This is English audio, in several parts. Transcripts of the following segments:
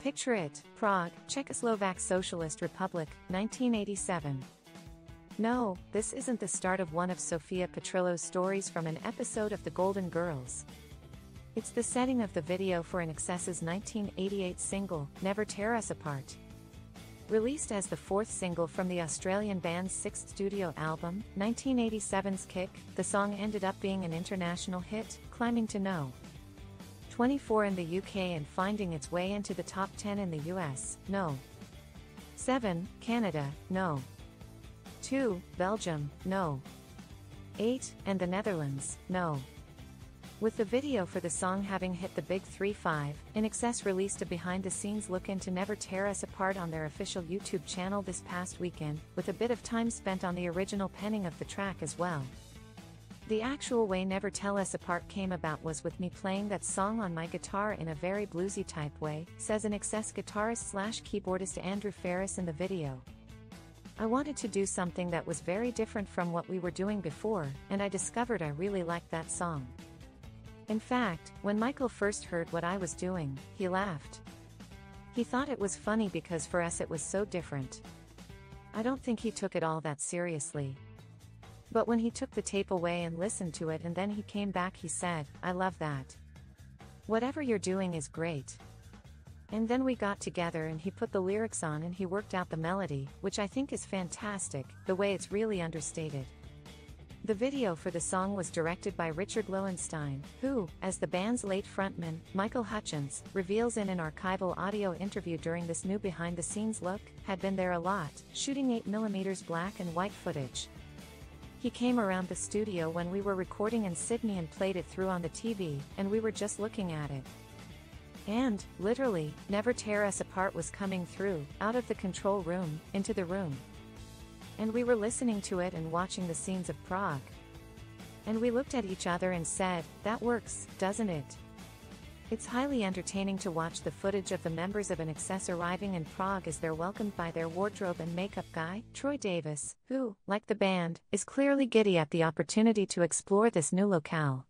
Picture it, Prague, Czechoslovak Socialist Republic, 1987. No, this isn't the start of one of Sofia Petrillo's stories from an episode of The Golden Girls. It's the setting of the video for INXS's 1988 single, Never Tear Us Apart. Released as the fourth single from the Australian band's sixth studio album, 1987's Kick, the song ended up being an international hit, climbing to No. 24 in the UK and finding its way into the top 10 in the US, No. 7, Canada, No. 2, Belgium, No. 8, and the Netherlands, No. With the video for the song having hit the big 3-5, INXS released a behind-the-scenes look into Never Tear Us Apart on their official YouTube channel this past weekend, with a bit of time spent on the original penning of the track as well. The actual way Never Tear Us Apart came about was with me playing that song on my guitar in a very bluesy type way, says INXS guitarist/keyboardist Andrew Ferris in the video. I wanted to do something that was very different from what we were doing before, and I discovered I really liked that song. In fact, when Michael first heard what I was doing, he laughed. He thought it was funny because for us it was so different. I don't think he took it all that seriously. But when he took the tape away and listened to it and then he came back, he said, "I love that. Whatever you're doing is great." And then we got together and he put the lyrics on and he worked out the melody, which I think is fantastic, the way it's really understated. The video for the song was directed by Richard Lowenstein, who, as the band's late frontman, Michael Hutchence, reveals in an archival audio interview during this new behind-the-scenes look, had been there a lot, shooting 8mm black and white footage. He came around the studio when we were recording in Sydney and played it through on the TV, and we were just looking at it. And, literally, Never Tear Us Apart was coming through, out of the control room, into the room. And we were listening to it and watching the scenes of Prague. And we looked at each other and said, that works, doesn't it? It's highly entertaining to watch the footage of the members of INXS arriving in Prague as they're welcomed by their wardrobe and makeup guy, Troy Davis, who, like the band, is clearly giddy at the opportunity to explore this new locale.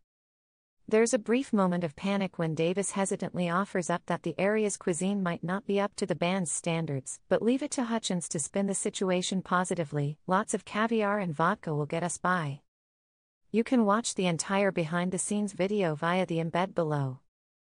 There's a brief moment of panic when Davis hesitantly offers up that the area's cuisine might not be up to the band's standards, but leave it to Hutchence to spin the situation positively. Lots of caviar and vodka will get us by. You can watch the entire behind-the-scenes video via the embed below.